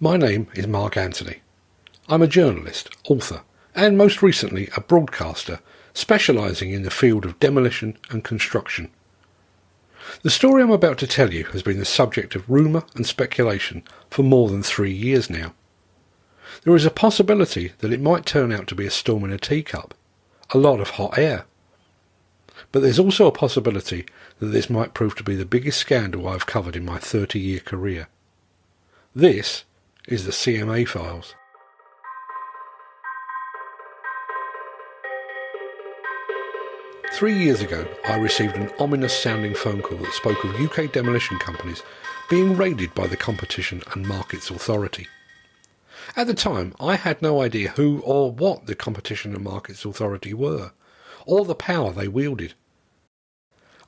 My name is Mark Anthony. I'm a journalist, author, and most recently a broadcaster specialising in the field of demolition and construction. The story I'm about to tell you has been the subject of rumour and speculation for more than 3 years now. There is a possibility that it might turn out to be a storm in a teacup, a lot of hot air. But there's also a possibility that this might prove to be the biggest scandal I've covered in my 30-year career. This is the CMA Files. Three years ago, I received an ominous-sounding phone call that spoke of UK demolition companies being raided by the Competition and Markets Authority. At the time, I had no idea who or what the Competition and Markets Authority were, or the power they wielded.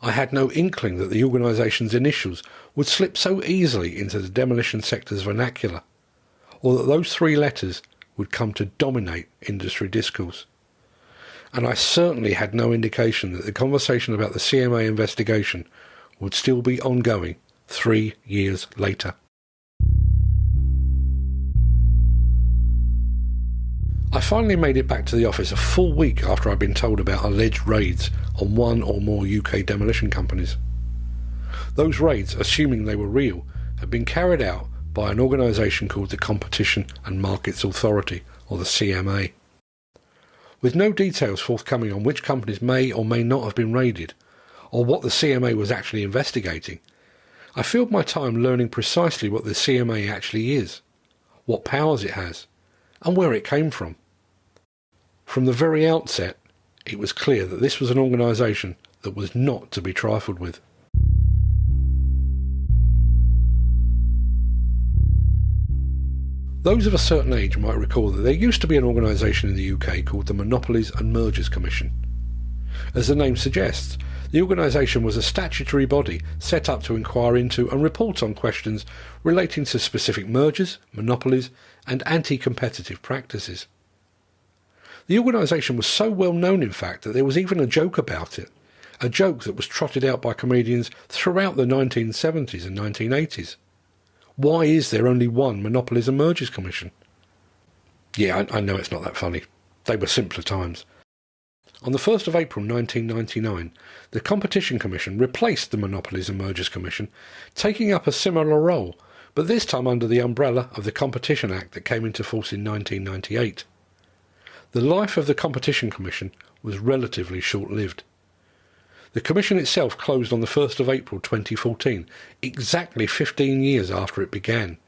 I had no inkling that the organisation's initials would slip so easily into the demolition sector's vernacular, or that those three letters would come to dominate industry discourse. And I certainly had no indication that the conversation about the CMA investigation would still be ongoing 3 years later. I finally made it back to the office a full week after I'd been told about alleged raids on one or more UK demolition companies. Those raids, assuming they were real, had been carried out by an organisation called the Competition and Markets Authority, or the CMA. With no details forthcoming on which companies may or may not have been raided, or what the CMA was actually investigating, I filled my time learning precisely what the CMA actually is, what powers it has, and where it came from. From the very outset, it was clear that this was an organisation that was not to be trifled with. Those of a certain age might recall that there used to be an organisation in the UK called the Monopolies and Mergers Commission. As the name suggests, the organisation was a statutory body set up to inquire into and report on questions relating to specific mergers, monopolies and anti-competitive practices. The organisation was so well known, in fact, that there was even a joke about it, a joke that was trotted out by comedians throughout the 1970s and 1980s. Why is there only one Monopolies and Mergers Commission? Yeah, I know it's not that funny. They were simpler times. On the 1st of April 1999, the Competition Commission replaced the Monopolies and Mergers Commission, taking up a similar role, but this time under the umbrella of the Competition Act that came into force in 1998. The life of the Competition Commission was relatively short-lived. The Commission itself closed on the 1st of April 2014, exactly 15 years after it began.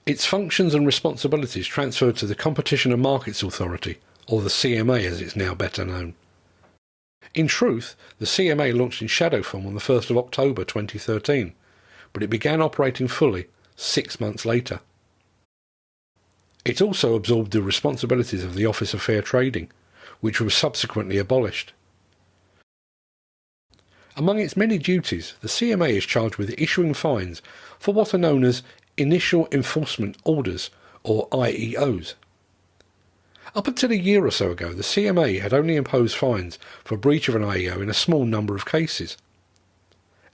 Its functions and responsibilities transferred to the Competition and Markets Authority, or the CMA as it's now better known. In truth, the CMA launched in shadow form on the 1st of October 2013, but it began operating fully 6 months later. It also absorbed the responsibilities of the Office of Fair Trading, which was subsequently abolished. Among its many duties, the CMA is charged with issuing fines for what are known as Initial Enforcement Orders, or IEOs. Up until a year or so ago, the CMA had only imposed fines for breach of an IEO in a small number of cases.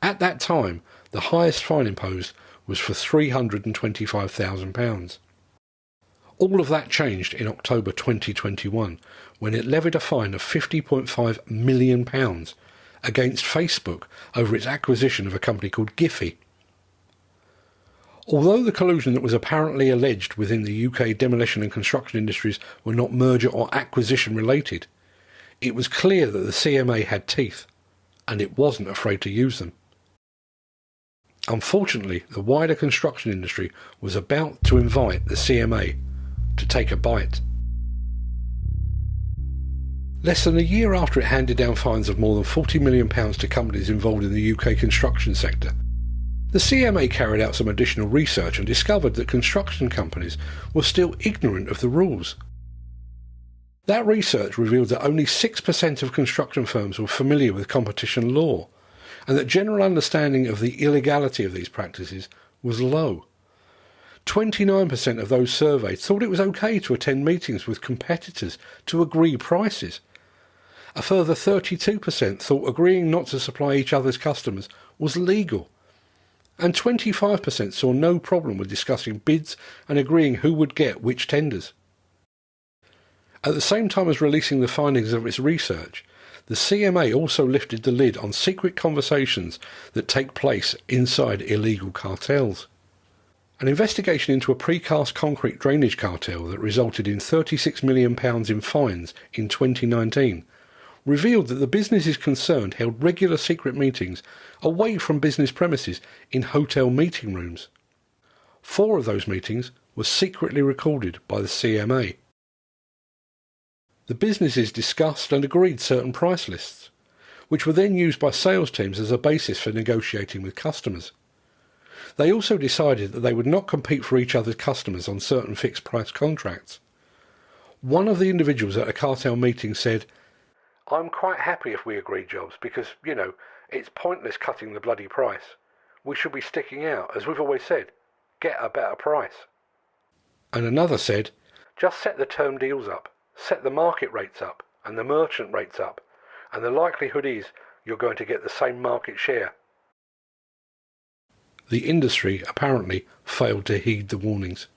At that time, the highest fine imposed was for £325,000. All of that changed in October 2021, when it levied a fine of £50.5 million against Facebook over its acquisition of a company called Giphy. Although the collusion that was apparently alleged within the UK demolition and construction industries were not merger or acquisition related, it was clear that the CMA had teeth, and it wasn't afraid to use them. Unfortunately, the wider construction industry was about to invite the CMA to take a bite. Less than a year after it handed down fines of more than £40 million to companies involved in the UK construction sector, the CMA carried out some additional research and discovered that construction companies were still ignorant of the rules. That research revealed that only 6% of construction firms were familiar with competition law, and that general understanding of the illegality of these practices was low. 29% of those surveyed thought it was okay to attend meetings with competitors to agree prices. A further 32% thought agreeing not to supply each other's customers was legal. and 25% saw no problem with discussing bids and agreeing who would get which tenders. At the same time as releasing the findings of its research, the CMA also lifted the lid on secret conversations that take place inside illegal cartels. An investigation into a precast concrete drainage cartel that resulted in £36 million in fines in 2019 revealed that the businesses concerned held regular secret meetings away from business premises in hotel meeting rooms. 4 of those meetings were secretly recorded by the CMA. The businesses discussed and agreed certain price lists, which were then used by sales teams as a basis for negotiating with customers. They also decided that they would not compete for each other's customers on certain fixed price contracts. One of the individuals at a cartel meeting said, "I'm quite happy if we agree jobs because, it's pointless cutting the bloody price. We should be sticking out, as we've always said, get a better price." And another said, "Just set the term deals up. Set the market rates up and the merchant rates up, and the likelihood is you're going to get the same market share." The industry apparently failed to heed the warnings.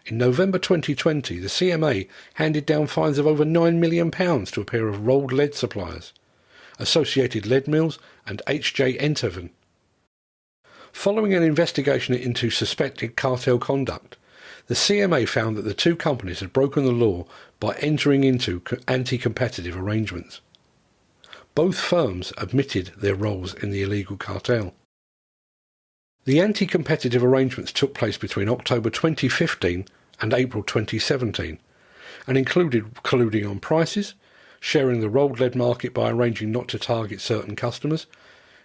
In November 2020, the CMA handed down fines of over £9 million to a pair of rolled lead suppliers, Associated Lead Mills and H.J. Enterven. Following an investigation into suspected cartel conduct, the CMA found that the 2 companies had broken the law by entering into anti-competitive arrangements. Both firms admitted their roles in the illegal cartel. The anti-competitive arrangements took place between October 2015 and April 2017 and included colluding on prices, sharing the rolled lead market by arranging not to target certain customers,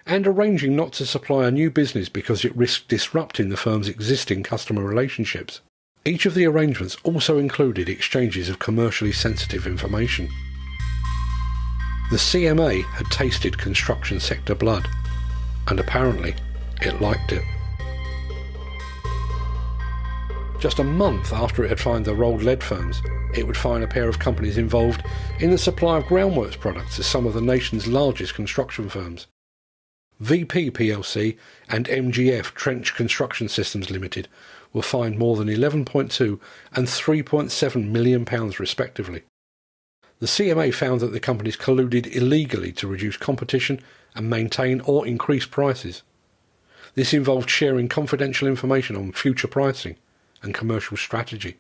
and arranging not to supply a new business because it risked disrupting the firm's existing customer relationships. Each of the arrangements also included exchanges of commercially sensitive information. The CMA had tasted construction sector blood, and apparently it liked it. Just a month after it had fined the rolled lead firms, it would fine a pair of companies involved in the supply of groundworks products to some of the nation's largest construction firms. VP plc and MGF Trench Construction Systems Limited were fined more than £11.2 and £3.7 million respectively. The CMA found that the companies colluded illegally to reduce competition and maintain or increase prices. This involved sharing confidential information on future pricing and commercial strategy.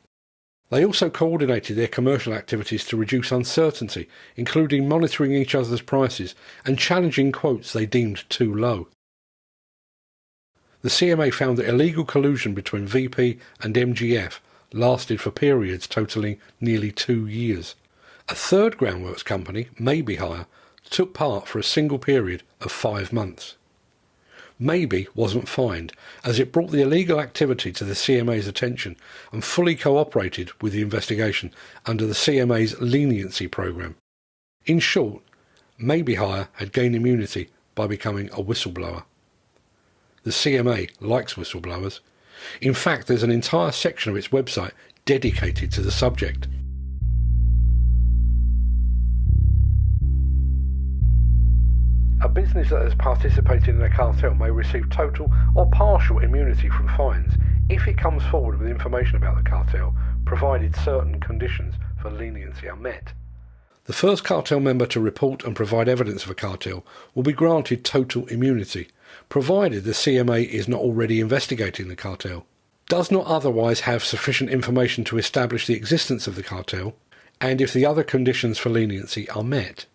They also coordinated their commercial activities to reduce uncertainty, including monitoring each other's prices and challenging quotes they deemed too low. The CMA found that illegal collusion between VP and MGF lasted for periods totalling nearly 2 years. A third groundworks company, Maybe Hire, took part for a single period of 5 months. Maybe wasn't fined, as it brought the illegal activity to the CMA's attention and fully cooperated with the investigation under the CMA's leniency programme. In short, Maybe Hire had gained immunity by becoming a whistleblower. The CMA likes whistleblowers. In fact, there's an entire section of its website dedicated to the subject. A business that has participated in a cartel may receive total or partial immunity from fines if it comes forward with information about the cartel, provided certain conditions for leniency are met. The first cartel member to report and provide evidence of a cartel will be granted total immunity, provided the CMA is not already investigating the cartel, does not otherwise have sufficient information to establish the existence of the cartel, and if the other conditions for leniency are met.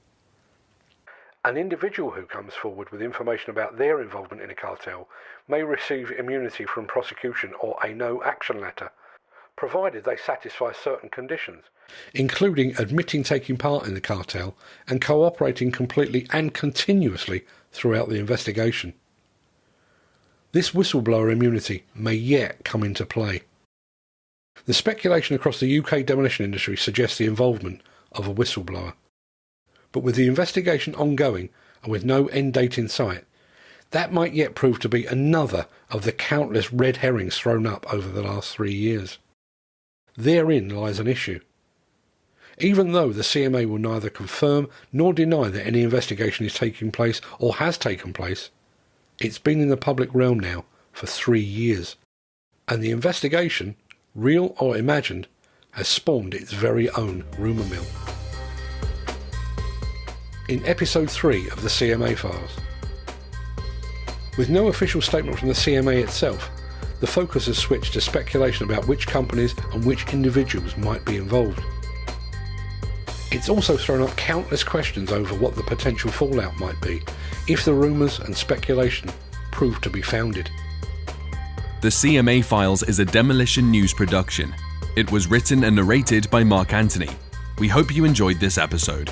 An individual who comes forward with information about their involvement in a cartel may receive immunity from prosecution or a no-action letter, provided they satisfy certain conditions, including admitting taking part in the cartel and cooperating completely and continuously throughout the investigation. This whistleblower immunity may yet come into play. The speculation across the UK demolition industry suggests the involvement of a whistleblower. But with the investigation ongoing and with no end date in sight, that might yet prove to be another of the countless red herrings thrown up over the last 3 years. Therein lies an issue. Even though the CMA will neither confirm nor deny that any investigation is taking place or has taken place, it's been in the public realm now for 3 years. And the investigation, real or imagined, has spawned its very own rumour mill. In episode 3 of the CMA Files. With no official statement from the CMA itself, the focus has switched to speculation about which companies and which individuals might be involved. It's also thrown up countless questions over what the potential fallout might be if the rumours and speculation prove to be founded. The CMA Files is a Demolition News production. It was written and narrated by Mark Anthony. We hope you enjoyed this episode.